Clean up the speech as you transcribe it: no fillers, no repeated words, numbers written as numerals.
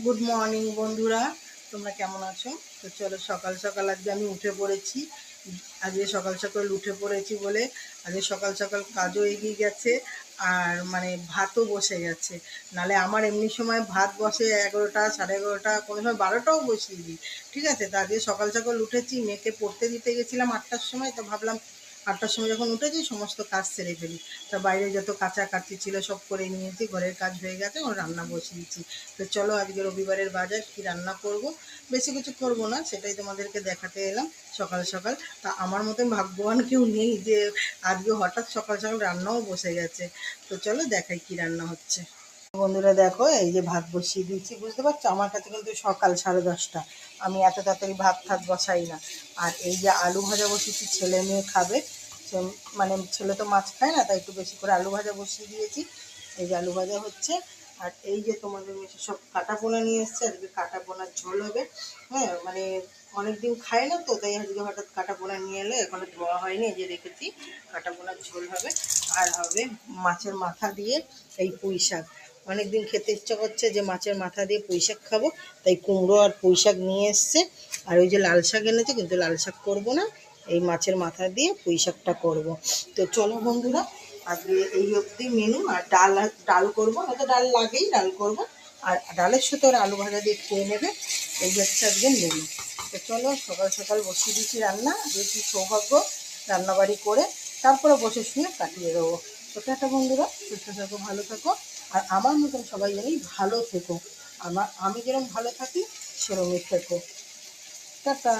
Good morning বন্ধুরা, তোমরা কেমন আছো? তো চলো সকাল সকাল আজকে আমি উঠে পড়েছি। আজকে সকাল সকাল উঠে পড়েছি বলে আজকে সকাল সকাল কাজও এগিয়ে গেছে। আর মানে ভাতও বসে গেছে। নালে আমার এমনি সময় ভাত বসে 11টা, 11:30, কোনো সময় 12টাও বসিয়ে দিই। ঠিক আছে, তা আজকে সকাল সকাল উঠেছি, মেয়েকে পড়তে দিতে গেছিলাম 8টার সময়। তো ভাবলাম 8টার সময় যখন উঠেছি সমস্ত কাজ সেরে ফেলি। তা বাইরে যত কাচাকাচি ছিল সব করে নিয়েছি, ঘরের কাজ হয়ে গেছে, ওর রান্না বসিয়েছি। তো চলো আজকে রবিবারের বাজার কি রান্না করব। বেশি কিছু করব না, সেটাই তোমাদেরকে দেখাতে এলাম সকাল সকাল। তা আমার মতন ভাগ্যবান কেউ নেই যে আজকে হঠাৎ সকাল সকাল রান্নাও বসে গেছে। তো চলো দেখাই কি রান্না হচ্ছে। বন্ধুরা দেখো, এই যে ভাত বসিয়ে দিয়েছি, বুঝতে পারছো আমার কাছে কিন্তু সকাল 10:30। আমি এত তাড়াতাড়ি ভাত ঠাত বসাই না। আর এই যে আলু ভাজা বসিয়েছি, ছেলে মেয়ে খাবে। মানে ছেলে তো মাছ খায় না, তাই একটু বেশি করে আলু ভাজা বসিয়ে দিয়েছি। এই যে আলু ভাজা হচ্ছে। আর এই যে তোমাদের মেশে সব কাটা পোনা নিয়ে এসছে, আজকে কাটা পোনার ঝোল হবে। হ্যাঁ, মানে অনেক দিন খায় না তো, তাই আজকে হঠাৎ কাটা পোনা নিয়ে এলো, এখনো ধোয়া হয়নি, এই যে রেখেছি। কাটা পোনার ঝোল হবে। আর হবে মাছের মাথা দিয়ে এই পুঁই শাক। অনেক দিন খেতে ইচ্ছা করছে যে মাছের মাথা দিয়ে পুঁই শাক খাবো, তাই কুমড়ো আর পুঁই শাক নিয়ে এসছে। আর ওই যে লাল শাক এনেছে, কিন্তু লাল শাক করবো না, এই মাছের মাথা দিয়ে পুঁই শাকটা করবো। তো চলো বন্ধুরা, আজকে এই অবধি মেনু। আর ডাল, ডাল করবো, হয়তো ডাল লাগেই, ডাল করবো। আর ডালের সাথে ওরা আলু ভাজা দিয়ে খেয়ে নেবে। এই হচ্ছে আজকে মেনু। তো চলো সকাল সকাল বসিয়ে দিচ্ছি রান্না। যেহেতু সৌভাগ্য রান্নাবাড়ি করে তারপরে বসে শুনে কাটিয়ে দেবো। তো টাটা বন্ধুরা, সুস্থ থাকো, ভালো থাকো। আর আমার মতন সবাই জানি ভালো থেকো। আমি যেরকম ভালো থাকি সেরকমই থেকো। টাটা।